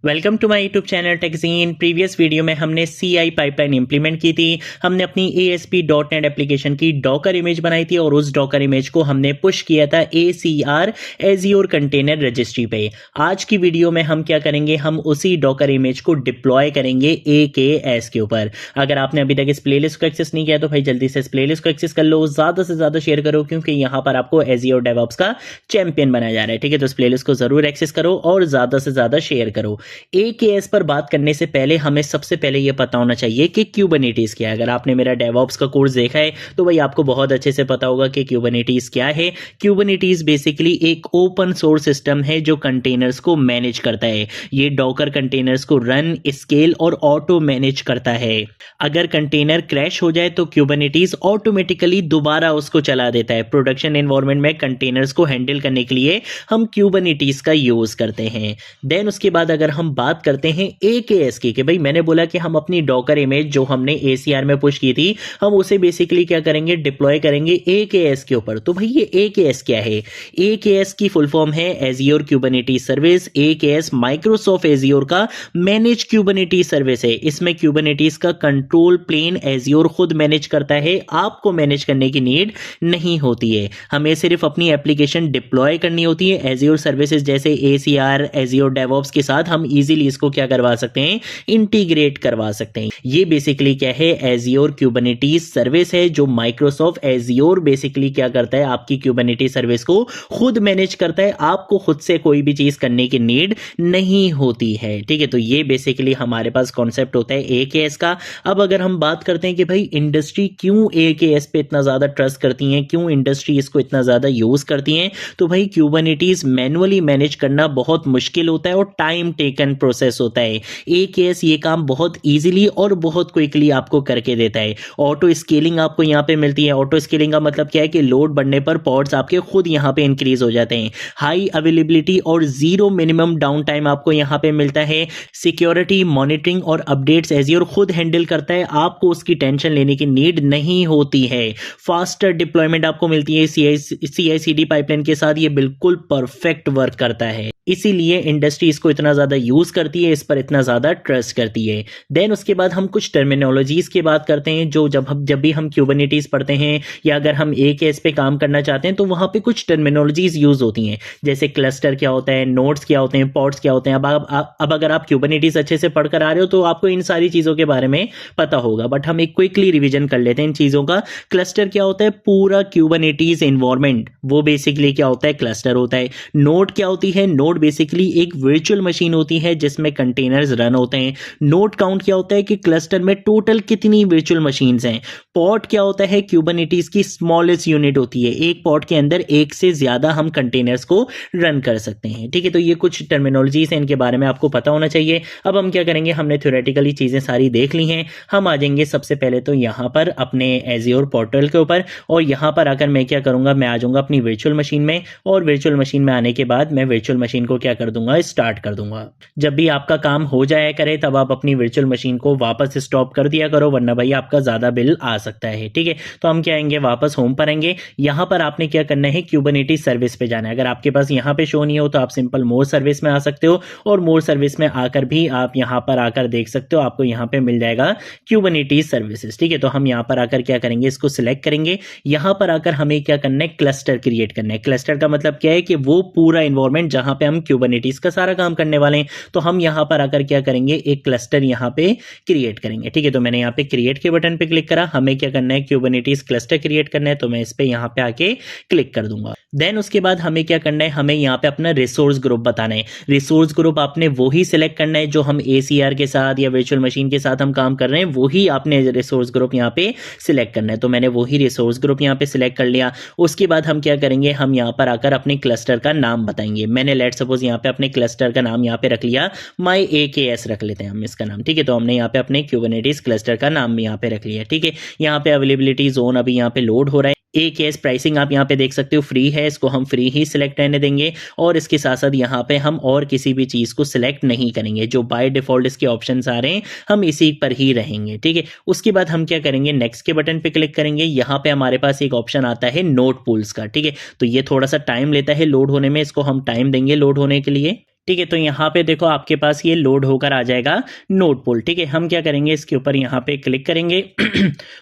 Welcome to my YouTube channel टेक्जीन। Previous video में हमने CI पाइपलाइन इंप्लीमेंट की थी। हमने अपनी ASP.NET एप्लीकेशन की डॉकर इमेज बनाई थी और उस डॉकर इमेज को हमने पुश किया था ACR एज़्योर कंटेनर रजिस्ट्री पे। आज की वीडियो में हम क्या करेंगे, हम उसी डॉकर इमेज को डिप्लॉय करेंगे AKS के ऊपर। अगर आपने अभी तक इस प्लेलिस्ट को एक्सेस नहीं किया तो भाई जल्दी से इस प्लेलिस्ट को एक्सेस कर लो, ज़्यादा से ज़्यादा शेयर करो क्योंकि यहाँ पर आपको एज़्योर डेवऑप्स का चैंपियन बनाया जा रहा है। ठीक है, तो इस प्लेलिस्ट को ज़रूर एक्सेस करो और ज़्यादा से ज़्यादा शेयर करो। AKS पर बात करने से पहले हमें सबसे पहले यह पता होना चाहिए कि क्यूबरनेटिस क्या है। अगर आपने मेरा डेवऑप्स का कोर्स देखा है तो भाई आपको बहुत अच्छे से पता होगा कि क्यूबरनेटिस क्या है। क्यूबरनेटिस बेसिकली एक ओपन सोर्स सिस्टम है जो कंटेनर्स को मैनेज करता है। ये डॉकर कंटेनर्स को रन, स्केल और ऑटो मैनेज करता है। अगर कंटेनर क्रैश हो जाए तो क्यूबरनेटिस ऑटोमेटिकली दोबारा उसको चला देता है। प्रोडक्शन एनवायरनमेंट में कंटेनर्स को हैंडल करने के लिए हम क्यूबरनेटिस का यूज करते हैं। देन उसके बाद अगर हम बात करते हैं AKS की, कि भाई मैंने बोला कि हम अपनी डॉकर इमेज जो हमने ACR में पुश की थी हम उसे बेसिकली क्या करेंगे, डिप्लॉय करेंगे AKS के ऊपर। तो भाई ये AKS क्या है? AKS की फुल फॉर्म है Azure Kubernetes service. AKS Microsoft Azure का मैनेज क्यूबरनेटिस सर्विस है। इसमें क्यूबरनेटिस का कंट्रोल प्लेन एज़्योर खुद मैनेज करता है, आपको मैनेज करने की नीड नहीं होती है। हमें सिर्फ अपनी एप्लीकेशन डिप्लॉय करनी होती है। एज़्योर सर्विसेज जैसे ACR एज़्योर डेवऑप्स के साथ हम इजीली इसको क्या करवा सकते हैं, इंटीग्रेट करवा सकते हैं। ये बेसिकली क्या है, एज़्योर क्यूबरनेटिस सर्विस है जो माइक्रोसॉफ्ट एज़्योर बेसिकली क्या करता है, आपकी क्यूबरनेटिस सर्विस को खुद मैनेज करता है। आपको खुद से कोई भी चीज करने की नीड नहीं होती है। ठीक है, तो ये बेसिकली हमारे पास कॉन्सेप्ट होता है AKS का। अब अगर हम बात करते हैं कि भाई इंडस्ट्री क्यों AKS पे इतना ज्यादा ट्रस्ट करती है, क्यों इंडस्ट्री इसको इतना ज्यादा यूज करती है, तो भाई क्यूबरनेटिस मैनुअली मैनेज करना बहुत मुश्किल होता है और टाइम टेकन प्रोसेस होता है। AKS ये काम बहुत इजीली और बहुत क्विकली आपको करके देता है। ऑटो स्केलिंग आपको यहाँ पे मिलती है। ऑटो स्केलिंग का मतलब क्या है कि लोड बढ़ने पर पॉड्स आपके खुद यहाँ पे इंक्रीज हो जाते हैं। हाई अवेलेबिलिटी और जीरो मिनिमम डाउन टाइम आपको यहाँ पे मिलता है। सिक्योरिटी मॉनिटरिंग और अपडेट्स एज़्योर खुद हैंडल करता है, आपको उसकी टेंशन लेने की नीड नहीं होती है। फास्टर डिप्लॉयमेंट आपको मिलती है CI/CD पाइपलाइन के साथ। ये बिल्कुल परफेक्ट वर्क करता है, इसीलिए इंडस्ट्री इसको इतना ज्यादा यूज करती है, इस पर इतना ज्यादा ट्रस्ट करती है। देन उसके बाद हम कुछ टर्मिनोलॉजीज की बात करते हैं जो जब भी हम क्यूबरनेटिस पढ़ते हैं या अगर हम AKS पे काम करना चाहते हैं तो वहां पे कुछ टर्मिनोलॉजीज यूज होती हैं। जैसे क्लस्टर क्या होता है, नोड्स क्या होते हैं, पॉड्स क्या होते हैं। अब अगर आप क्यूबरनेटिस अच्छे से पढ़कर आ रहे हो तो आपको इन सारी चीजों के बारे में पता होगा, बट हम एक क्विकली रिविजन कर लेते हैं इन चीजों का। क्लस्टर क्या होता है, पूरा क्यूबरनेटिस एनवायरनमेंट वो बेसिकली क्या होता है, क्लस्टर होता है। नोड क्या होती है, नोड बेसिकली एक वर्चुअल मशीन होती है जिसमें कंटेनर्स रन होते हैं। नोड काउंट क्या होता है कि क्लस्टर में टोटल कितनी वर्चुअल मशीन्स हैं। पॉड क्या होता है, क्यूबरनेटिस की स्मॉलेस्ट यूनिट होती है। एक पॉड के अंदर एक से ज्यादा हम कंटेनर्स को रन कर सकते हैं। ठीक है, तो ये कुछ टर्मिनोलॉजीज हैं, इनके बारे में आपको पता होना चाहिए। अब हम क्या करेंगे, हमने थ्योरेटिकली चीजें सारी देख ली हैं। हम आ जाएंगे सबसे पहले तो यहाँ पर अपने एज़्योर पोर्टल के ऊपर, और यहाँ पर आकर मैं क्या करूंगा, मैं आ जाऊंगा अपनी वर्चुअल मशीन में, और वर्चुअल मशीन में आने के बाद मैं वर्चुअल मशीन को क्या कर दूंगा, स्टार्ट कर दूंगा। जब भी आपका काम हो जाया करे तब आप अपनी वर्चुअल मशीन को वापस स्टॉप कर दिया करो, वरना भाई आपका ज्यादा बिल आ सकता है। ठीक है, तो हम क्या आएंगे, वापस होम पर आएंगे। यहां पर आपने क्या करना है, क्यूबरनेटिस सर्विस पे जाना है। अगर आपके पास यहां पे शो नहीं हो तो आप सिंपल मोर सर्विस में आ सकते हो, और मोर सर्विस में आकर भी आप यहां पर आकर देख सकते हो, आपको यहां पे मिल जाएगा क्यूबरनेटिस सर्विसेज। ठीक है, तो हम यहां पर आकर क्या करेंगे, इसको सिलेक्ट करेंगे। यहां पर आकर हमें क्या करना है, क्लस्टर क्रिएट करना है। क्लस्टर का मतलब क्या है कि वो पूरा इन्वायरमेंट जहां पे हम क्यूबरनेटिस का सारा काम करने वाले हैं। तो हम यहां पर आकर क्या करेंगे, एक क्लस्टर यहां पे क्रिएट करेंगे। ठीक है, तो मैंने यहां पे क्रिएट के बटन पे क्लिक करा। हमें क्या करना है, क्यूबरनेटिस क्लस्टर क्रिएट करना है, तो मैं इस पे यहां पे आके क्लिक कर दूंगा। देन उसके बाद हमें क्या करना है, हमें यहां पे अपना रिसोर्स ग्रुप बताना है। रिसोर्स ग्रुप आपने वही सिलेक्ट करना है जो हम ACR के साथ या वर्चुअल मशीन के साथ हम काम कर रहे हैं, वही आपने रिसोर्स ग्रुप यहां पे सिलेक्ट करना है। तो मैंने वही रिसोर्स ग्रुप यहां पे सिलेक्ट कर लिया। उसके बाद हम क्या करेंगे, हम यहां पर आकर अपने क्लस्टर का नाम बताएंगे। मैंने लेट सपोज यहां पे अपने क्लस्टर का नाम यहाँ पे रख लिया, माई AKS रख लेते हैं हम इसका नाम। ठीक है, तो हमने यहाँ पे अपने क्यूबरनेटिस क्लस्टर का नाम भी यहाँ पे रख लिया। ठीक है, यहाँ पे अवेलेबिलिटी जोन अभी यहाँ पे लोड हो रहा है। AKS प्राइसिंग आप यहाँ पे देख सकते हो फ्री है, इसको हम फ्री ही सिलेक्ट रहने देंगे, और इसके साथ साथ यहाँ पे हम और किसी भी चीज को सिलेक्ट नहीं करेंगे। जो बाय डिफॉल्ट इसके ऑप्शंस आ रहे हैं हम इसी पर ही रहेंगे। ठीक है, उसके बाद हम क्या करेंगे, नेक्स्ट के बटन पे क्लिक करेंगे। यहाँ पे हमारे पास एक ऑप्शन आता है नोड पूल्स का। ठीक है, तो ये थोड़ा सा टाइम लेता है लोड होने में, इसको हम टाइम देंगे लोड होने के लिए। ठीक है, तो यहाँ पे देखो आपके पास ये लोड होकर आ जाएगा नोड पुल। ठीक है, हम क्या करेंगे, इसके ऊपर यहाँ पे क्लिक करेंगे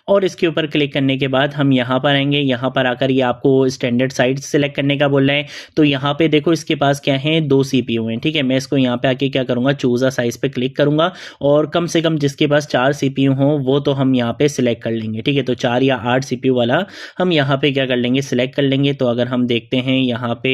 और इसके ऊपर क्लिक करने के बाद हम यहाँ पर आएंगे। यहाँ पर आकर ये आपको स्टैंडर्ड साइज सेलेक्ट करने का बोल रहे हैं। तो यहाँ पे देखो इसके पास क्या है, 2 CPU हैं। ठीक है, मैं इसको यहाँ पे आके क्या करूँगा, चूज अ साइज पे क्लिक करूँगा और कम से कम जिसके पास 4 CPU हो वो तो हम यहाँ पे सिलेक्ट कर लेंगे। ठीक है, तो 4 या 8 CPU वाला हम यहाँ पे क्या कर लेंगे, सिलेक्ट कर लेंगे। तो अगर हम देखते हैं यहाँ पे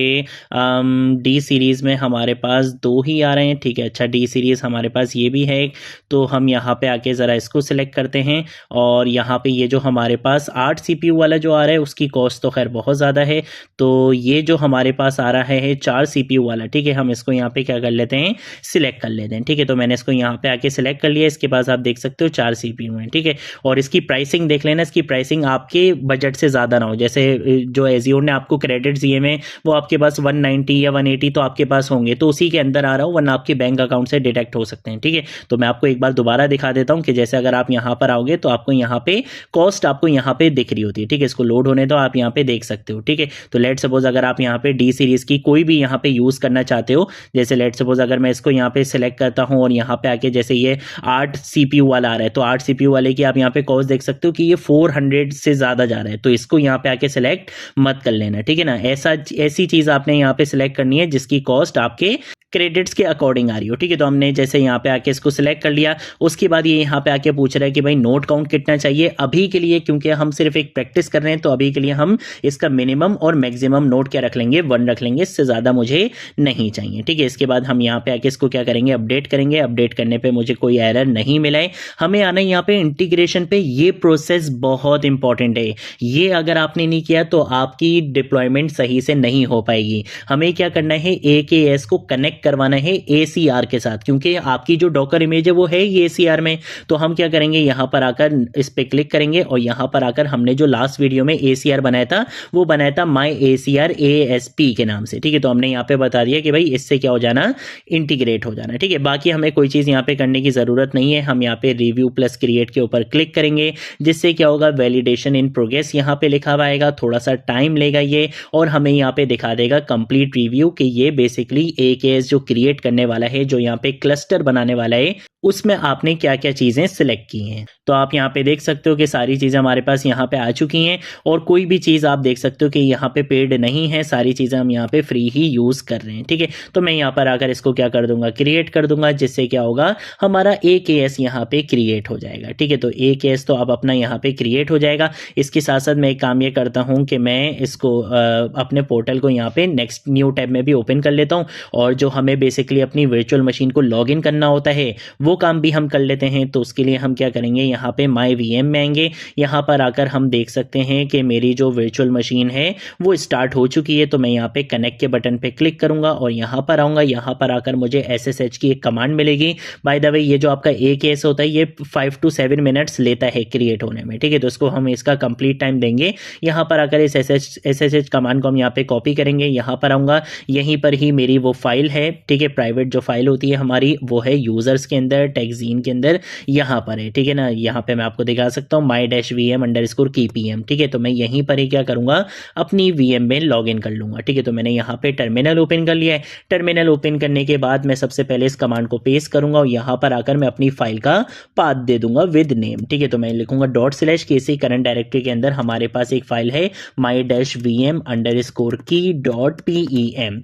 डी सीरीज़ में हमारे पास 2 ही आ रहे हैं। ठीक है, अच्छा डी सीरीज़ हमारे पास ये भी है, तो हम यहाँ पे आके ज़रा इसको सिलेक्ट करते हैं। और यहाँ पे ये जो हमारे पास 8 CPU वाला जो आ रहा है उसकी कॉस्ट तो खैर बहुत ज़्यादा है, तो ये जो हमारे पास आ रहा है 4 CPU वाला, ठीक है, हम इसको यहाँ पे क्या कर लेते हैं, सिलेक्ट कर लेते हैं। ठीक है, तो मैंने इसको यहाँ पे आके सिलेक्ट कर लिया। इसके पास आप देख सकते हो 4 CPU हैं। ठीक है, और इसकी प्राइसिंग देख लेना, इसकी प्राइसिंग आपके बजट से ज़्यादा ना हो। जैसे जो एजियोर ने आपको क्रेडिट्स दिए में वो आपके पास 190 या 180 तो आपके पास होंगे, तो उसी के अंदर आ रहा हो, वरना आपके बैंक अकाउंट से डिडक्ट हो सकते हैं। ठीक है, तो मैं आपको एक बार दोबारा दिखा देता हूं कि जैसे अगर आप यहां पर आओगे तो आपको यहां पे कॉस्ट आपको यहां पे दिख रही होती है। ठीक है, इसको लोड होने दो, आप यहां पे देख सकते हो। ठीक है, तो लेट सपोज अगर आप यहां पे डी सीरीज की कोई भी यहां पे यूज करना चाहते हो, जैसे लेट सपोज अगर मैं इसको यहां पे सिलेक्ट करता हूं और यहां पे आके जैसे ये 8 CPU वाला आ रहा है, तो 8 CPU वाले की आप यहां पे कॉस्ट देख सकते हो कि ये 400 से ज्यादा जा रहा है, तो इसको यहां पे आके सिलेक्ट मत कर लेना। ठीक है ना, ऐसी चीज आपने यहाँ पे सिलेक्ट करनी है जिसकी कॉस्ट आपके क्रेडिट्स के अकॉर्डिंग आ रही हो। ठीक है, तो हमने जैसे यहाँ पे आके इसको सिलेक्ट कर लिया। उसके बाद ये यहाँ पे आके पूछ रहा है कि भाई नोट काउंट कितना चाहिए अभी के लिए, क्योंकि हम सिर्फ एक प्रैक्टिस कर रहे हैं, तो अभी के लिए हम इसका मिनिमम और मैक्सिमम नोट क्या रख लेंगे, 1 रख लेंगे, इससे ज़्यादा मुझे नहीं चाहिए। ठीक है, इसके बाद हम यहाँ पे आके इसको क्या करेंगे, अपडेट करेंगे। अपडेट करने पर मुझे कोई एरर नहीं मिला है। हमें आना है यहाँ पे इंटीग्रेशन पे। ये प्रोसेस बहुत इंपॉर्टेंट है, ये अगर आपने नहीं किया तो आपकी डिप्लॉयमेंट सही से नहीं हो पाएगी। हमें क्या करना है, AKS को कनेक्ट करवाना है ACR के साथ, क्योंकि आपकी जो डॉकर इमेज है वो है ये ACR में। तो हम क्या करेंगे, यहां पर आकर इस पे क्लिक करेंगे और यहां पर आकर हमने जो लास्ट वीडियो में ACR बनाया था वो बनाया था माई ACR ASP के नाम से। ठीक है, तो हमने यहाँ पे बता दिया कि भाई इससे क्या हो जाना, इंटीग्रेट हो जाना। ठीक है, बाकी हमें कोई चीज़ यहाँ पे करने की ज़रूरत नहीं है। हम यहाँ पे रिव्यू प्लस क्रिएट के ऊपर क्लिक करेंगे, जिससे क्या होगा, वैलिडेशन इन प्रोग्रेस यहाँ पे लिखा हुआ आएगा। थोड़ा सा टाइम लेगा ये, और हमें यहाँ पे दिखा देगा कंप्लीट रिव्यू कि ये बेसिकली AKS जो क्रिएट करने वाला है, जो यहाँ पे क्लस्टर बनाने वाला है, उसमें आपने क्या क्या चीज़ें सिलेक्ट की हैं। तो आप यहाँ पे देख सकते हो कि सारी चीज़ें हमारे पास यहाँ पे आ चुकी हैं, और कोई भी चीज़ आप देख सकते हो कि यहाँ पे पेड नहीं है, सारी चीज़ें हम यहाँ पे फ्री ही यूज़ कर रहे हैं। ठीक है, तो मैं यहाँ पर आकर इसको क्या कर दूंगा, क्रिएट कर दूंगा, जिससे क्या होगा, हमारा AKS यहाँ पे क्रिएट हो जाएगा। ठीक है, तो AKS तो अब अपना यहाँ पे क्रिएट हो जाएगा। इसके साथ साथ मैं एक काम ये करता हूँ कि मैं इसको अपने पोर्टल को यहाँ पे नेक्स्ट न्यू टैब में भी ओपन कर लेता हूँ, और जो हमें बेसिकली अपनी वर्चुअल मशीन को लॉग इन करना होता है वो काम भी हम कर लेते हैं। तो उसके लिए हम क्या करेंगे, यहाँ पे माई VM में आएंगे। यहाँ पर आकर हम देख सकते हैं कि मेरी जो वर्चुअल मशीन है वो स्टार्ट हो चुकी है। तो मैं यहाँ पे कनेक्ट के बटन पे क्लिक करूंगा और यहाँ पर आऊँगा। यहाँ पर आकर मुझे SSH की एक कमांड मिलेगी। बाय द वे, ये जो आपका AKS होता है ये 5 to 7 मिनट्स लेता है क्रिएट होने में। ठीक है, तो इसको हम इसका कंप्लीट टाइम देंगे। यहाँ पर आकर इस SSH कमांड को हम यहाँ पे कॉपी करेंगे। यहाँ पर आऊँगा, यहीं पर ही मेरी वो फाइल है। ठीक है, प्राइवेट जो फाइल होती है हमारी वो है यूजर्स के अंदर, टेक्जीन के अंदर, यहाँ पर है। ठीक है ना, यहाँ पे मैं आपको दिखा सकता हूँ my-vm_kpm। ठीक है, तो मैं यहीं पर ही क्या करूँगा, अपनी VM में लॉग इन कर लूँगा। ठीक है, तो मैंने यहाँ पे टर्मिनल ओपन कर लिया है। टर्मिनल ओपन करने के बाद मैं सबसे पहले इस कमांड को पेस्ट करूँगा और यहाँ पर आकर मैं अपनी फाइल का पाथ दे दूंगा विद नेम। ठीक है, तो मैं लिखूंगा ./kc। करंट डायरेक्टरी के अंदर हमारे पास एक फाइल है my-vm_key.pem।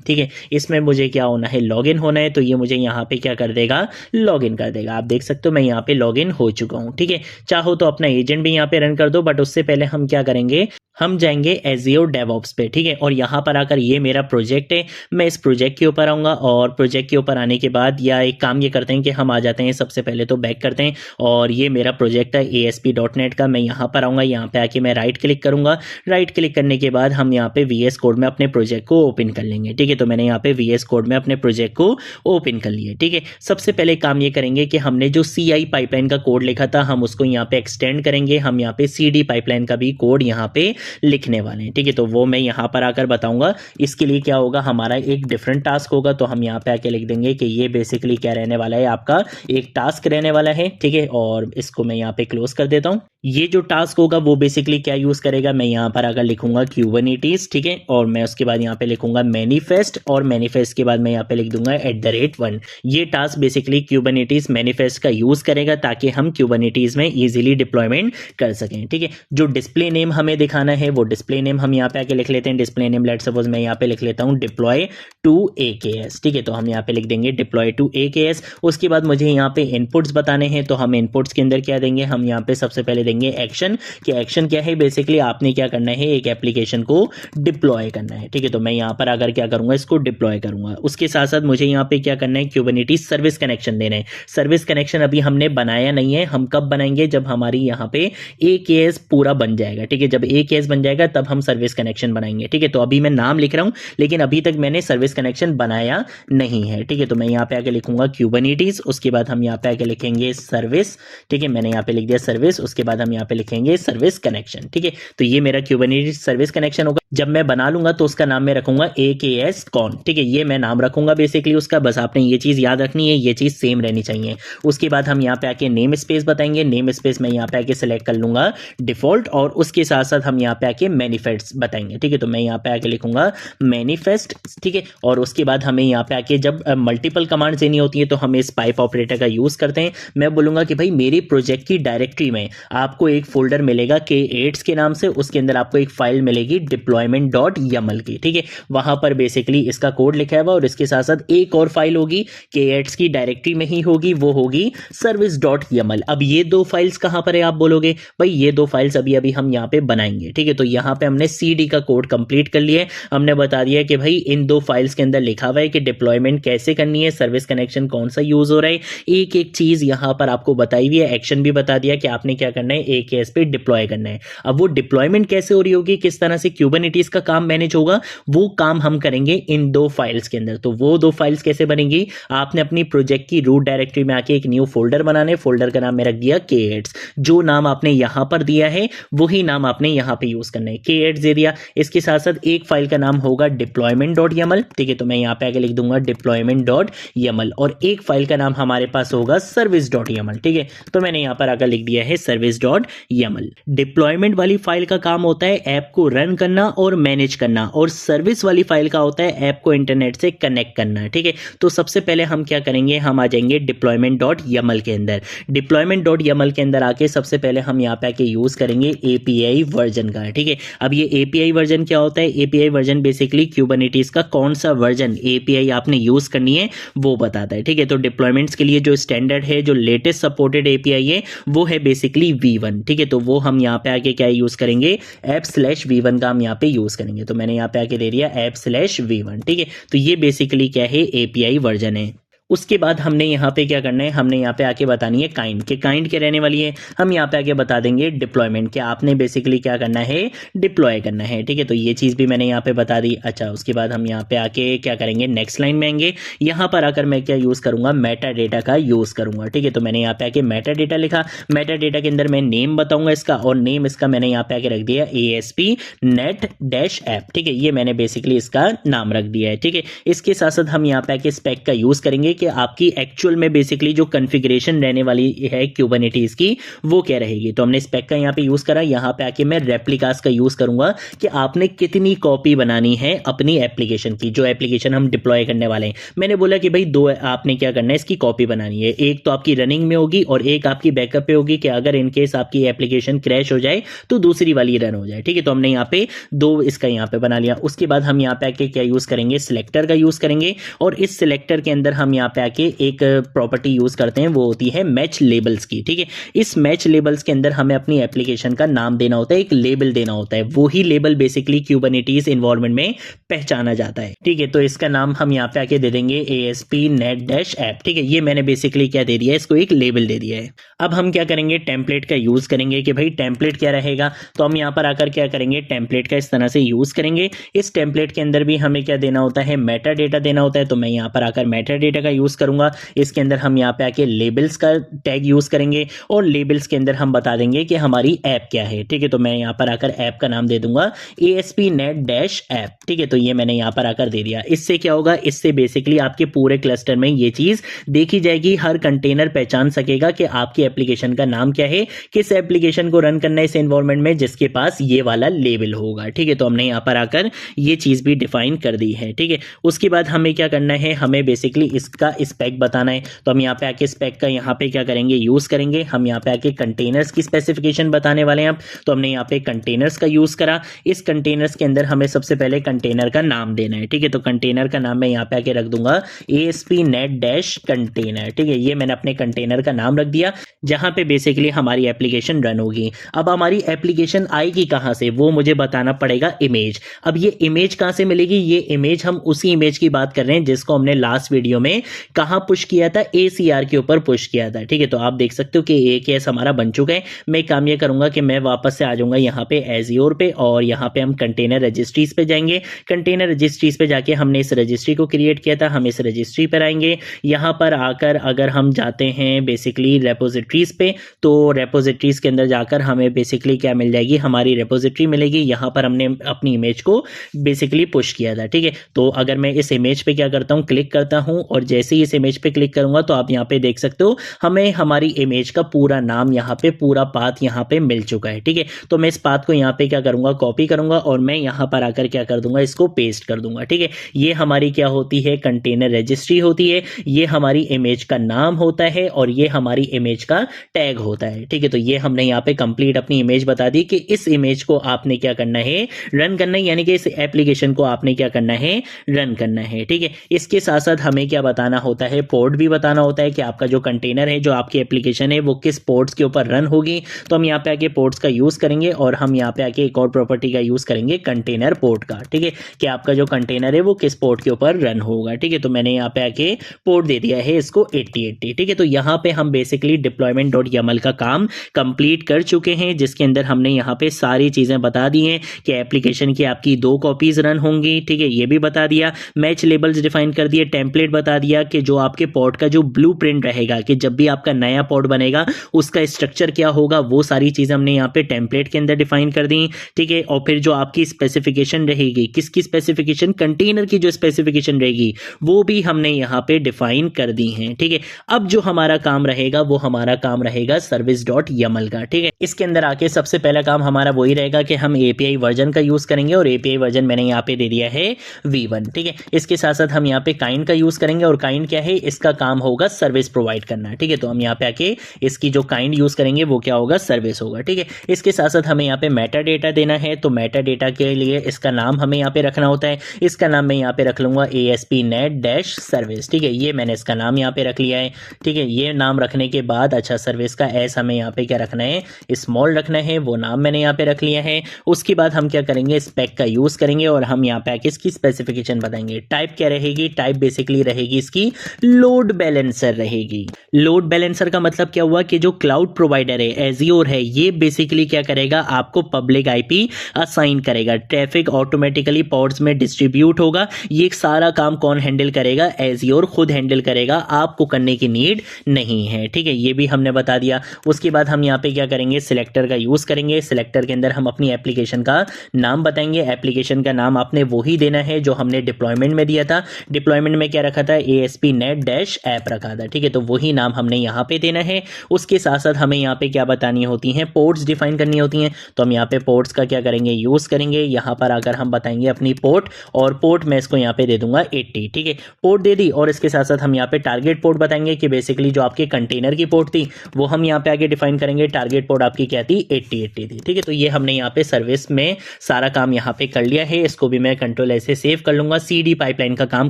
ठीक है, इसमें मुझे क्या होना है, लॉगिन होना है। तो ये मुझे यहाँ पे क्या कर देगा, लॉगिन कर देगा। आप देख सकते हो मैं यहाँ पे लॉगिन हो चुका हूँ। ठीक है, चाहो तो अपना एजेंट भी यहाँ पे रन कर दो, बट उससे पहले हम क्या करेंगे, हम जाएंगे एजियोर डेवऑप्स पे। ठीक है, और यहाँ पर आकर ये मेरा प्रोजेक्ट है, मैं इस प्रोजेक्ट के ऊपर आऊँगा। और प्रोजेक्ट के ऊपर आने के बाद या एक काम ये करते हैं कि हम आ जाते हैं, सबसे पहले तो बैक करते हैं, और ये मेरा प्रोजेक्ट है ASP.NET का। मैं यहाँ पर आऊँगा, यहाँ पे आके मैं राइट क्लिक करूँगा। राइट क्लिक करने के बाद हम यहाँ पे VS कोड में अपने प्रोजेक्ट को ओपन कर लेंगे। ठीक है, तो मैंने यहाँ पे VS कोड में अपने प्रोजेक्ट को ओपन कर लिया। ठीक है, सबसे पहले काम ये करेंगे कि हमने जो CI पाइपलाइन का कोड लिखा था हम उसको यहाँ पे एक्सटेंड करेंगे। हम यहाँ पे CD पाइपलाइन का भी कोड यहाँ पे लिखने वाले हैं। ठीक है, तो वो मैं यहाँ पर आकर बताऊंगा। इसके लिए क्या होगा, हमारा एक डिफरेंट टास्क होगा। तो हम यहाँ पे आके लिख देंगे कि ये बेसिकली क्या रहने वाला है, आपका एक टास्क रहने वाला है। ठीक है, और इसको मैं यहाँ पे क्लोज कर देता हूँ। ये जो टास्क होगा वो बेसिकली क्या यूज करेगा, मैं यहाँ पर आकर लिखूंगा क्यूबरनेटिस, ठीक है, और मैं उसके बाद यहाँ पे लिखूंगा मैनिफेस्ट, और मैनिफेस्ट के बाद मैं यहाँ पे लिख दूंगा @1। ये टास्क बेसिकली क्यूबरनेटिस मैनिफेस्ट का यूज करेगा ताकि हम क्यूबरनेटिस में इजीली डिप्लॉयमेंट कर सकें, ठीक है। जो डिस्प्ले नेम हमें दिखाना है वो डिस्प्ले नेम हम यहाँ पे आके लिख लेते हैं। डिस्प्ले नेम लेट सपोज मैं यहाँ पे लिख लेता हूँ डिप्लॉय टू AKS, ठीक है, तो हम यहाँ पे लिख देंगे डिप्लॉय टू AKS। उसके बाद मुझे यहाँ पे इनपुट्स बताने हैं, तो हम इनपुट्स के अंदर क्या देंगे, हम यहाँ पे सबसे पहले एक्शन, कि एक्शन क्या है, बेसिकली आपने क्या करना है, एक एप्लीकेशन को डिप्लॉय करना है, ठीक है, तो मैं यहाँ पर अगर क्या करूंगा, इसको डिप्लॉय करूंगा। उसके साथ साथ मुझे यहाँ पे क्या करना है, क्यूबरनेटिस सर्विस कनेक्शन देना है। सर्विस कनेक्शन अभी हमने बनाया नहीं है, हम कब बनाएंगे, जब हमारी यहाँ पे AKS पूरा बन जाएगा, ठीक है, जब AKS बन जाएगा तब हम सर्विस कनेक्शन बनाएंगे, ठीक है। तो अभी मैं नाम लिख रहा हूँ लेकिन अभी तक मैंने सर्विस कनेक्शन बनाया नहीं है, ठीक है, तो मैं यहाँ पे आके लिखूंगा क्यूबरनेटिस, उसके बाद हम यहाँ पे आके लिखेंगे सर्विस, ठीक है, मैंने यहाँ पे लिख दिया सर्विस, उसके बाद हम यहाँ पे लिखेंगे सर्विस कनेक्शन, ठीक है। तो ये मेरा क्यूबरनेटिस सर्विस कनेक्शन होगा। जब मैं बना लूंगा तो उसका नाम मैं रखूंगा AKS कॉन, ठीक है, ये मैं नाम रखूंगा बेसिकली उसका, बस आपने ये चीज याद रखनी है, ये चीज सेम रहनी चाहिए। उसके बाद हम यहाँ पे आके नेम स्पेस बताएंगे, नेम स्पेस मैं यहाँ पे आके सिलेक्ट कर लूंगा डिफॉल्ट, और उसके साथ साथ हम यहाँ पे आके मैनिफेस्ट बताएंगे, ठीक है, तो मैं यहाँ पे आके लिखूंगा मैनिफेस्ट, ठीक है। और उसके बाद हमें यहाँ पे आके जब मल्टीपल कमांड्स देनी होती है तो हम इस पाइप ऑपरेटर का यूज करते हैं। मैं बोलूंगा कि भाई मेरी प्रोजेक्ट की डायरेक्टरी में आपको एक फोल्डर मिलेगा K8s के नाम से, उसके अंदर आपको एक फाइल मिलेगी deployment.yaml की, ठीक है, वहां पर बेसिकली इसका कोड लिखा है और इसके साथ साथ एक और फाइल होगी K8s की डायरेक्टरी में ही होगी, वो होगी service.yaml। अब ये दो फाइल्स कहां पर है आप बोलोगे, भाई ये दो फाइल्स अभी अभी हम यहाँ पे बनाएंगे, ठीक है, तो यहाँ पे हमने CD का कोड कंप्लीट कर लिया है। हमने बता दिया कि भाई इन दो फाइल्स के अंदर लिखा हुआ है कि डिप्लॉयमेंट कैसे करनी है, सर्विस कनेक्शन कौन सा यूज हो रहा है, एक एक चीज यहाँ पर आपको बताई हुई है, एक्शन भी बता दिया कि आपने क्या करना है, AKS पे डिप्लॉय करना है। अब वो डिप्लॉयमेंट कैसे हो रही होगी, किस तरह से क्यूबरनेटिस का काम मैनेज होगा, वो काम हम करेंगे इन दो फाइल्स के अंदर। तो वो दो फाइल्स कैसे बनेंगी, आपने अपनी प्रोजेक्ट की रूट डायरेक्टरी में आके एक न्यू फोल्डर बनाना है, फोल्डर का नाम मैं रख दिया K8s, जो नाम आपने यहां पर दिया है वही नाम आपने यहां पे यूज करना है, K8s दे दिया। इसके साथ साथ एक फाइल का नाम होगा deployment.yaml, ठीक है, तो मैं यहां पे आके लिख दूंगा deployment.yaml, और एक फाइल का नाम हमारे पास होगा service.yaml, ठीक है, तो मैंने यहां पर आकर लिख दिया है service.yaml। डिप्लॉयमेंट वाली फाइल का काम होता है ऐप को रन करना और मैनेज करना, और सर्विस वाली फाइल का होता है ऐप को इंटरनेट से कनेक्ट करना, ठीक है। तो सबसे पहले हम क्या करेंगे, हम आ जाएंगे deployment.yaml के अंदर। deployment.yaml के अंदर आके सबसे पहले हम यहाँ पे आके यूज करेंगे API वर्जन का, ठीक है। अब ये API वर्जन क्या होता है, API वर्जन बेसिकली क्यूबरनेटिस का कौन सा वर्जन API आपने यूज करनी है वो बताता है, ठीक है। तो डिप्लॉयमेंट्स के लिए जो स्टैंडर्ड है, जो लेटेस्ट सपोर्टेड API है वो है बेसिकली V1, ठीक है, तो वो हम यहाँ पे आके क्या यूज करेंगे, app/v1 का हम यहाँ पे यूज करेंगे। तो मैंने यहाँ पे आके दे दिया app/v1, ठीक है, तो ये बेसिकली क्या है, API वर्जन है। उसके बाद हमने यहाँ पे क्या करना है, हमने यहाँ पे आके बतानी है काइंड, के काइंड के रहने वाली है। हम यहाँ पे आके बता देंगे डिप्लॉयमेंट, कि आपने बेसिकली क्या करना है, डिप्लॉय करना है, ठीक है, तो ये चीज़ भी मैंने यहाँ पे बता दी। अच्छा, उसके बाद हम यहाँ पे आके क्या करेंगे, नेक्स्ट लाइन में आएंगे। यहाँ पर आकर मैं क्या यूज़ करूँगा, मेटा डेटा का यूज़ करूँगा, ठीक है, तो मैंने यहाँ पे आके मेटा डेटा लिखा। मेटा डेटा के अंदर मैं नेम बताऊँगा इसका, और नेम इसका मैंने यहाँ पे आके रख दिया ASP net-app, ठीक है, ये मैंने बेसिकली इसका नाम रख दिया है, ठीक है। इसके साथ साथ हम यहाँ पे आके स्पेक का यूज़ करेंगे कि आपकी एक्चुअल में बेसिकली जो कॉन्फ़िगरेशन रहने वाली है क्यूबरनेटिस की वो क्या रहेगी। तो हमने स्पेक का यहाँ पे यूज करा। यहाँ पे आके मैं रेप्लिकास का यूज करूंगा कि आपने कितनी कॉपी बनानी है अपनी एप्लीकेशन की, जो एप्लीकेशन हम डिप्लॉय करने वाले हैं। मैंने बोला कि भाई दो आपने क्या करना है, इसकी कॉपी बनानी है, एक तो आपकी रनिंग में होगी और एक आपकी बैकअप पे होगी, कि अगर इनकेस आपकी एप्लीकेशन क्रैश हो जाए तो दूसरी वाली रन हो जाए, ठीक है। तो हमने यहाँ पे दो इसका यहाँ पे बना लिया। उसके बाद हम यहाँ पे आके क्या यूज करेंगे, सिलेक्टर का यूज करेंगे, और इस सिलेक्टर के अंदर हम यहाँ पे आके एक प्रॉपर्टी यूज करते हैं, वो होती है मैच लेबल्स की, ठीक है। इस मैच लेबल्स के अंदर हमें अपनी एप्लीकेशन का नाम देना होता है, एक लेबल देना होता है, वही लेबल बेसिकली क्यूबरनेटिस एनवायरनमेंट में पहचाना जाता है, ठीक है। तो इसका नाम हम यहाँ पे आके दे देंगे ASP net-app, ठीक है, ये मैंने बेसिकली क्या दे दिया है, इसको एक लेबल दे दिया है। अब हम क्या करेंगे, टेम्पलेट का यूज करेंगे कि भाई टेम्पलेट क्या रहेगा। तो हम यहाँ पर आकर क्या करेंगे, टेम्पलेट का इस तरह से यूज करेंगे। इस टेम्पलेट के अंदर भी हमें क्या देना होता है, मेटा डेटा देना होता है। तो मैं यहाँ पर आकर मेटा डेटा का यूज़ करूँगा, इसके अंदर हम यहाँ पे आके लेबल्स का टैग यूज़ करेंगे और लेबल्स के अंदर हम बता देंगे कि हमारी ऐप क्या है। ठीक है, तो मैं यहाँ पर आकर ऐप का नाम दे दूंगा ASP.NET-ऐप। ठीक है, तो ये मैंने यहाँ पर आकर दे दिया। इससे क्या होगा, इससे बेसिकली आपके पूरे क्लस्टर में ये चीज़ देखी जाएगी, हर कंटेनर पहचान सकेगा कि आपकी एप्लीकेशन का नाम क्या है, किस एप्लीकेशन को रन करना है इस एनवायरनमेंट में जिसके पास ये वाला लेबल होगा। ठीक है, तो हमने यहाँ पर आकर ये चीज़ भी डिफाइन कर दी है। ठीक है, उसके बाद हमें क्या करना है, हमें बेसिकली इसका स्पेक बताना है। तो हम यहाँ पे आके स्पेक का यहाँ पे क्या करेंगे, यूज़ करेंगे। हम यहाँ पे आके कंटेनर्स की स्पेसिफिकेशन बताने वाले हैं अब, तो हमने यहाँ पे कंटेनर्स का यूज़ करा। इस कंटेनर्स के अंदर हमें सबसे पहले कंटेनर का नाम देना है। ठीक है, तो कंटेनर का नाम मैं यहाँ पे आके रख दूंगा ASP.NET-कंटेनर। ठीक है, ये मैंने अपने कंटेनर का नाम रख दिया जहाँ पे बेसिकली हमारी एप्लीकेशन रन होगी। अब हमारी एप्लीकेशन आएगी कहाँ से, वो मुझे बताना पड़ेगा इमेज। अब ये इमेज कहाँ से मिलेगी, ये इमेज हम उसी इमेज की बात कर रहे हैं जिसको हमने लास्ट वीडियो में कहाँ पुश किया था, ACR के ऊपर पुश किया था। ठीक है, तो आप देख सकते हो कि एक केस हमारा बन चुका है। मैं काम ये करूंगा कि मैं वापस से आ जाऊंगा यहाँ पे एज़्योर पे और यहाँ पे हम कंटेनर रजिस्ट्रीज पे जाएंगे। कंटेनर रजिस्ट्रीज पे जाके हमने इस रजिस्ट्री को क्रिएट किया था, हम इस रजिस्ट्री पर आएंगे। यहाँ पर आकर अगर हम जाते हैं बेसिकली रेपोजिटरीज पे, तो रेपोजिटरीज के अंदर जाकर हमें बेसिकली क्या मिल जाएगी, हमारी रेपोजिटरी मिलेगी। यहाँ पर हमने अपनी इमेज को बेसिकली पुश किया था। ठीक है, तो अगर मैं इस इमेज पे क्या करता हूँ, क्लिक करता हूँ और जैसे ही इस इमेज पे क्लिक करूंगा तो आप यहाँ पे देख सकते हो हमें हमारी इमेज का पूरा नाम यहाँ पे, पूरा पाथ यहाँ पे मिल चुका है। ठीक है, तो मैं इस पाथ को यहाँ पे क्या करूंगा, कॉपी करूंगा और मैं यहाँ पर आकर क्या कर दूंगा, इसको पेस्ट कर दूंगा। ठीक है, ये हमारी क्या होती है, कंटेनर रजिस्ट्री होती है। ये हमारी इमेज का नाम होता है और ये हमारी इमेज का टैग होता है। ठीक है, तो ये हमने यहाँ पे कंप्लीट अपनी इमेज बता दी कि इस इमेज को आपने क्या करना है, रन करना है, यानी कि इस एप्लीकेशन को आपने क्या करना है, रन करना है। ठीक है, इसके साथ साथ हमें क्या बताना होता है, पोर्ट भी बताना होता है कि आपका जो कंटेनर है, जो आपकी एप्लीकेशन है, वो किस पोर्ट्स के ऊपर रन होगी। तो हम यहाँ पे आके पोर्ट्स का यूज करेंगे और हम यहाँ पे आके एक और प्रॉपर्टी का यूज करेंगे, कंटेनर पोर्ट का। ठीक है, कि आपका जो कंटेनर है वो किस पोर्ट के ऊपर रन होगा। ठीक है, तो मैंने यहाँ पे आके पोर्ट दे दिया है इसको 8080। ठीक है, तो यहाँ पे हम बेसिकली deployment.yaml का काम कंप्लीट कर चुके हैं, जिसके अंदर हमने यहाँ पे सारी चीजें बता दी हैं कि एप्लीकेशन की आपकी 2 कॉपीज रन होंगी। ठीक है, ये भी बता दिया, मैच लेबल्स डिफाइन कर दिए, टेम्पलेट बता दिया कि जो आपके पोर्ट का जो ब्लूप्रिंट रहेगा, कि जब भी आपका नया पोर्ट बनेगा उसका स्ट्रक्चर क्या होगा, वो सारी चीजें हमने यहाँ पे टेम्पलेट के अंदर डिफाइन कर दी। ठीक है, और फिर जो आपकी स्पेसिफिकेशन रहेगी, किसकी स्पेसिफिकेशन, कंटेनर की जो स्पेसिफिकेशन रहेगी वो भी हमने यहाँ पे डिफाइन कर दी है। ठीक है, अब जो हमारा काम रहेगा वो हमारा काम रहेगा service.yaml का। ठीक है, इसके अंदर आके सबसे पहला काम हमारा वही रहेगा कि हम API वर्जन का यूज करेंगे और API वर्जन मैंने यहाँ पे दे दिया है V1। ठीक है, इसके साथ साथ हम यहाँ पे काइंड का यूज करेंगे और काइंड क्या है, इसका काम होगा सर्विस प्रोवाइड करना। ठीक है, तो हम यहाँ पे आके इसकी जो काइंड यूज करेंगे वो क्या होगा, सर्विस होगा। ठीक है, इसके साथ साथ हमें यहाँ पे मेटा डेटा देना है, तो मेटा डेटा के लिए इसका नाम हमें यहाँ पे रखना होता है। इसका नाम मैं यहाँ पे रख लूंगा ASP.NET-सर्विस। ठीक है, ये मैंने इसका नाम यहाँ पे रख लिया है। ठीक है, ये नाम रखने के बाद अच्छा सर्विस का एस हमें यहाँ पे क्या रखना है, स्मॉल रखना है, वो नाम मैंने यहाँ पे रख लिया है। उसके बाद हम क्या करेंगे, स्पेक का यूज करेंगे और हम यहाँ पे आके इसकी स्पेसिफिकेशन बताएंगे। टाइप क्या रहेगी, टाइप बेसिकली रहेगी इसकी लोड बैलेंसर रहेगी। लोड बैलेंसर का मतलब क्या हुआ कि जो क्लाउड प्रोवाइडर है, एज़्योर है, ये बेसिकली क्या करेगा, आपको पब्लिक आईपी असाइन करेगा। ट्रैफिक ऑटोमेटिकली पॉड्स में डिस्ट्रीब्यूट होगा। ये सारा काम कौन हैंडल करेगा, एज़्योर खुद हैंडल करेगा, आपको करने की नीड नहीं है। ठीक है, ये भी हमने बता दिया। उसके बाद हम यहाँ पे क्या करेंगे, सिलेक्टर का यूज करेंगे। सिलेक्टर के अंदर हम अपनी एप्लीकेशन का नाम बताएंगे। एप्लीकेशन का नाम आपने वही देना है जो हमने डिप्लॉयमेंट में दिया था। डिप्लॉयमेंट में क्या रखा था, ASP.NET-ऐप रखा था। ठीक है, तो वही नाम हमने यहाँ पे देना है। उसके साथ साथ हमें यहाँ पे क्या बतानी होती हैं, पोर्ट्स डिफाइन करनी होती हैं। तो हम यहाँ पे पोर्ट्स का क्या करेंगे, यूज करेंगे। यहाँ पर आकर हम बताएंगे अपनी पोर्ट, और पोर्ट मैं इसको यहाँ पे दे दूंगा 80। ठीक है, पोर्ट दे दी और इसके साथ साथ हम यहाँ पे टारगेट पोर्ट बताएंगे कि बेसिकली जो आपके कंटेनर की पोर्ट थी वो हम यहाँ पे आगे डिफाइन करेंगे। टारगेट पोर्ट आपकी क्या थी, 8080 थी। ठीक है, तो ये हमने यहाँ पे सर्विस में सारा काम यहाँ पे कर लिया है। इसको भी मैं कंट्रोल ऐसे सेव कर लूंगा। CD पाइपलाइन का काम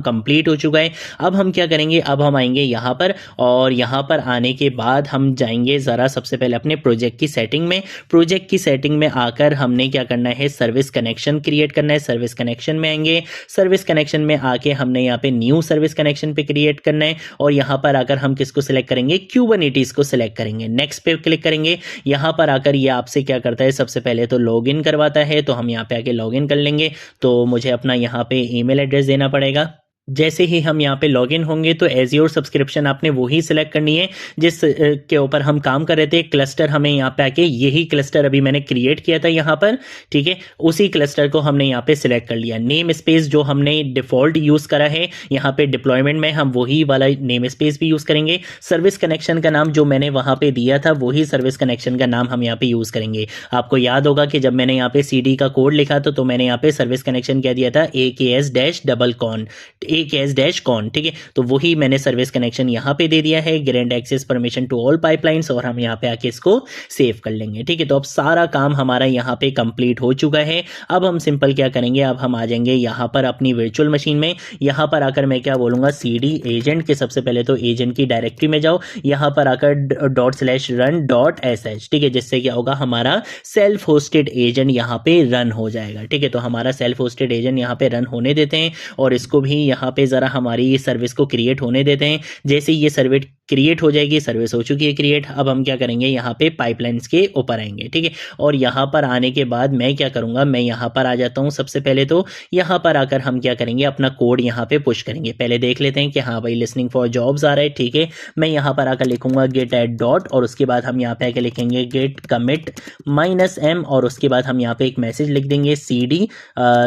कंप्लीट हो चुका है। अब हम क्या करेंगे, अब हम आएंगे यहाँ पर और यहाँ पर आने के बाद हम जाएंगे ज़रा सबसे पहले अपने प्रोजेक्ट की सेटिंग में। प्रोजेक्ट की सेटिंग में आकर हमने क्या करना है, सर्विस कनेक्शन क्रिएट करना है। सर्विस कनेक्शन में आएंगे। सर्विस कनेक्शन में आके हमने यहाँ पे न्यू सर्विस कनेक्शन पे क्रिएट करना है और यहाँ पर आकर हम किसको सिलेक्ट करेंगे, Kubernetes को सिलेक्ट करेंगे। नेक्स्ट पे क्लिक करेंगे। यहाँ पर आकर ये आपसे क्या करता है, सबसे पहले तो लॉगिन करवाता है। तो हम यहाँ पे आके लॉगिन कर लेंगे। तो मुझे अपना यहाँ पे ईमेल एड्रेस देना पड़ेगा। जैसे ही हम यहाँ पे लॉगिन होंगे तो एज़्योर सब्सक्रिप्शन आपने वही सिलेक्ट करनी है जिस के ऊपर हम काम कर रहे थे। क्लस्टर हमें यहाँ पे आके यही क्लस्टर अभी मैंने क्रिएट किया था यहाँ पर, ठीक है, उसी क्लस्टर को हमने यहाँ पे सिलेक्ट कर लिया। नेम स्पेस जो हमने डिफ़ॉल्ट यूज़ करा है यहाँ पे डिप्लॉयमेंट में, हम वही वाला नेम स्पेस भी यूज़ करेंगे। सर्विस कनेक्शन का नाम जो मैंने वहाँ पे दिया था वही सर्विस कनेक्शन का नाम हम यहाँ पे यूज़ करेंगे। आपको याद होगा कि जब मैंने यहाँ पे CD का कोड लिखा था तो मैंने यहाँ पे सर्विस कनेक्शन क्या दिया था, AKS-CON, AKS-CON, ठीक है। तो वही मैंने सर्विस कनेक्शन यहाँ पे दे दिया है, grant access permission to all pipelines, और हम यहाँ पे आके इसको सेव कर लेंगे, ठीक है। तो अब सारा काम हमारा यहाँ पे कंप्लीट हो चुका है। अब हम सिंपल क्या करेंगे, अब हम आ जाएंगे यहाँ पर अपनी वर्चुअल मशीन में। यहाँ पर आकर मैं क्या बोलूँगा, CD एजेंट के सबसे पहले तो एजेंट की डायरेक्टरी में जाओ, यहाँ पर आकर ./run.sh, ठीक है, जिससे क्या होगा हमारा सेल्फ होस्टेड एजेंट यहाँ पे रन हो जाएगा, ठीक है। तो हमारा सेल्फ होस्टेड एजेंट यहाँ पे रन होने देते हैं और इसको भी यहाँ पे ज़रा हमारी सर्विस को क्रिएट होने देते हैं। जैसे ये सर्विस क्रिएट हो जाएगी, सर्विस हो चुकी है क्रिएट, अब हम क्या करेंगे, यहाँ पे पाइपलाइंस के ऊपर आएंगे, ठीक है। और यहाँ पर आने के बाद मैं क्या करूँगा, मैं यहाँ पर आ जाता हूँ। सबसे पहले तो यहाँ पर आकर हम क्या करेंगे, अपना कोड यहाँ पे पुश करेंगे। पहले देख लेते हैं कि हाँ भाई लिसनिंग फॉर जॉब्स आ रहा है, ठीक है। मैं यहाँ पर आकर लिखूंगा git add डॉट, और उसके बाद हम यहाँ पे आकर लिखेंगे git commit -m, और उसके बाद हम यहाँ पे एक मैसेज लिख देंगे CD,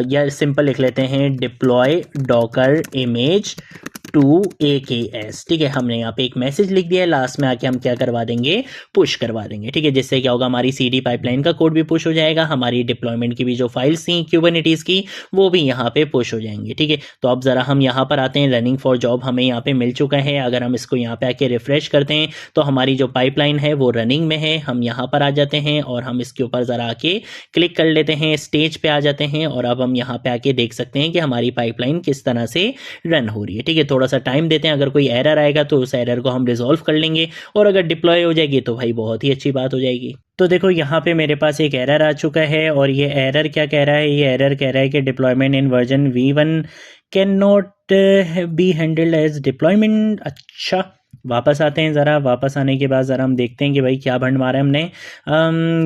या सिंपल लिख लेते हैं deploy docker image to AKS, ठीक है। हमने यहाँ पे एक मैसेज लिख दिया है, लास्ट में आके हम क्या करवा देंगे, पुश करवा देंगे, ठीक है। जिससे क्या होगा, हमारी CD पाइपलाइन का कोड भी पुश हो जाएगा, हमारी डिप्लॉयमेंट की भी जो फाइल्स थी कुबरनेटिस की वो भी यहाँ पे पुश हो जाएंगे, ठीक है। तो अब ज़रा हम यहाँ पर आते हैं, रनिंग फॉर जॉब हमें यहाँ पे मिल चुका है। अगर हम इसको यहाँ पे आके रिफ्रेश करते हैं तो हमारी जो पाइपलाइन है वो रनिंग में है। हम यहाँ पर आ जाते हैं और हम इसके ऊपर ज़रा आके क्लिक कर लेते हैं, स्टेज पे आ जाते हैं, और अब हम यहाँ पे आके देख सकते हैं कि हमारी पाइपलाइन किस तरह से रन हो रही है, ठीक है। थोड़ा सा टाइम देते हैं, अगर कोई एरर आएगा तो उस एरर को हम रिजॉल्व कर लेंगे, और अगर डिप्लॉय हो जाएगी तो भाई बहुत ही अच्छी बात हो जाएगी। तो देखो यहाँ पे मेरे पास एक एरर आ चुका है, और ये एरर क्या कह रहा है, ये एरर कह रहा है कि deployment in version V1 can not be handled as deployment. अच्छा, वापस आते हैं ज़रा। वापस आने के बाद ज़रा हम देखते हैं कि भाई क्या भंड मारा है हमने।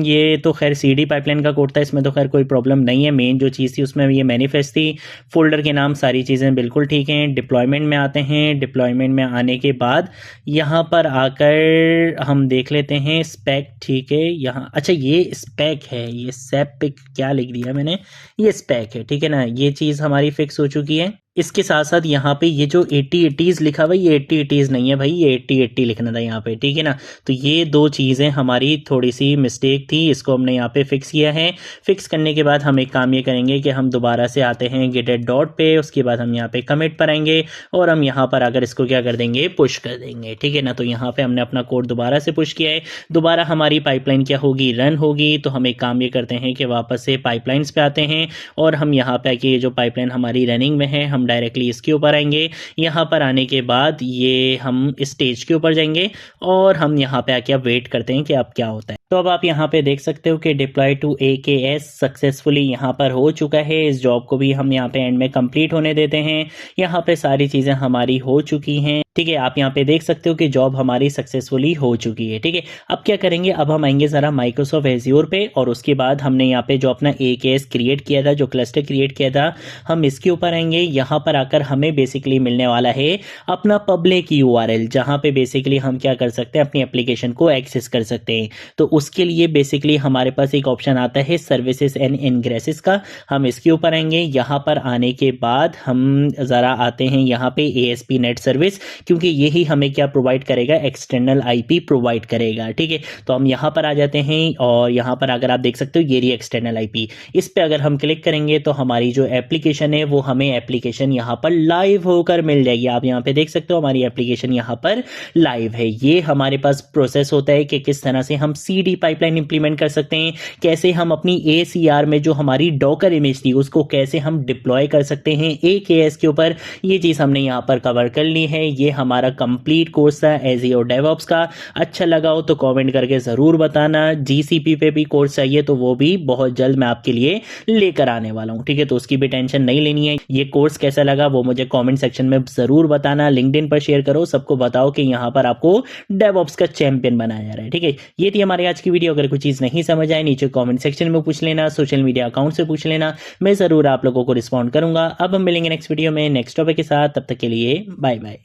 ये तो खैर CD पाइपलाइन का कोड था, इसमें तो खैर कोई प्रॉब्लम नहीं है। मेन जो चीज़ थी उसमें ये मैनिफेस्ट थी, फोल्डर के नाम, सारी चीज़ें बिल्कुल ठीक हैं। डिप्लॉयमेंट में आते हैं। डिप्लॉयमेंट में आने के बाद यहाँ पर आकर हम देख लेते हैं स्पेक, ठीक है। यहाँ अच्छा ये स्पेक है, ये सेप पे क्या लिख दिया मैंने, ये स्पेक है, ठीक है ना। ये चीज़ हमारी फिक्स हो चुकी है। इसके साथ साथ यहाँ पे ये जो 8080s लिखा हुआ है, ये 8080s नहीं है भाई, ये 8080 लिखना था यहाँ पे, ठीक है ना। तो ये दो चीज़ें हमारी थोड़ी सी मिस्टेक थी, इसको हमने यहाँ पे फिक्स किया है। फिक्स करने के बाद हम एक काम ये करेंगे कि हम दोबारा से आते हैं git add डॉट पे, उसके बाद हम यहाँ पे कमिट पर आएंगे और हम यहाँ पर आकर इसको क्या कर देंगे, पुश कर देंगे, ठीक है ना। तो यहाँ पे हमने अपना कोड दोबारा से पुश किया है, दोबारा हमारी पाइपलाइन क्या होगी, रन होगी। तो हम एक काम ये करते हैं कि वापस से पाइपलाइंस पे आते हैं और हम यहाँ पे आके ये जो पाइपलाइन हमारी रनिंग में है, हम डायरेक्टली इसके ऊपर आएंगे। यहाँ पर आने के बाद ये हम स्टेज के ऊपर जाएंगे और हम यहाँ पे आके अब वेट करते हैं कि अब क्या होता है। तो अब आप यहाँ पे देख सकते हो कि डिप्लॉय टू AKS सक्सेसफुली यहाँ पर हो चुका है। इस जॉब को भी हम यहाँ पे एंड में कंप्लीट होने देते हैं। यहाँ पे सारी चीज़ें हमारी हो चुकी हैं, ठीक है। आप यहाँ पे देख सकते हो कि जॉब हमारी सक्सेसफुली हो चुकी है, ठीक है। अब क्या करेंगे, अब हम आएंगे ज़रा माइक्रोसॉफ्ट एज्योर पे और उसके बाद हमने यहाँ पे जो अपना AKS क्रिएट किया था, जो क्लस्टर क्रिएट किया था, हम इसके ऊपर आएंगे। यहाँ पर आकर हमें बेसिकली मिलने वाला है अपना पब्लिक URL, जहाँ पे बेसिकली हम क्या कर सकते हैं, अपनी एप्लीकेशन को एक्सेस कर सकते हैं। तो उसके लिए बेसिकली हमारे पास एक ऑप्शन आता है सर्विसेज एंड इनग्रेसेस का, हम इसके ऊपर आएंगे। यहाँ पर आने के बाद हम ज़रा आते हैं यहाँ पे ASP.NET सर्विस, क्योंकि यही हमें क्या प्रोवाइड करेगा, एक्सटर्नल IP प्रोवाइड करेगा, ठीक है। तो हम यहाँ पर आ जाते हैं और यहाँ पर अगर आप देख सकते हो ये रही एक्सटर्नल IP, इस पे अगर हम क्लिक करेंगे तो हमारी जो एप्लीकेशन है वो हमें एप्लीकेशन यहाँ पर लाइव होकर मिल जाएगी। आप यहाँ पे देख सकते हो हमारी एप्लीकेशन यहाँ पर लाइव है। ये हमारे पास प्रोसेस होता है कि किस तरह से हम CD पाइपलाइन इंप्लीमेंट कर सकते हैं, कैसे हम अपनी ACR में जो हमारी डॉकर इमेज थी उसको कैसे हम डिप्लॉय कर सकते हैं AKS के ऊपर। ये चीज़ हमने यहाँ पर कवर कर ली है। ये हमारा कंप्लीट कोर्स था एज़्योर डेवऑप्स का। अच्छा लगा हो तो कमेंट करके ज़रूर बताना। जीसीपी पे भी कोर्स चाहिए तो वो भी बहुत जल्द मैं आपके लिए लेकर आने वाला हूँ, ठीक है। तो उसकी भी टेंशन नहीं लेनी है। ये कोर्स कैसा लगा वो मुझे कमेंट सेक्शन में ज़रूर बताना। लिंक्डइन पर शेयर करो, सबको बताओ कि यहाँ पर आपको डेवऑप्स का चैंपियन बनाया जा रहा है, ठीक है। ये थी हमारी आज की वीडियो। अगर कोई चीज़ नहीं समझ आए नीचे कमेंट सेक्शन में पूछ लेना, सोशल मीडिया अकाउंट से पूछ लेना, मैं ज़रूर आप लोगों को रिस्पॉन्ड करूंगा। अब हम मिलेंगे नेक्स्ट वीडियो में नेक्स्ट टॉपिक के साथ। तब तक के लिए बाय बाय।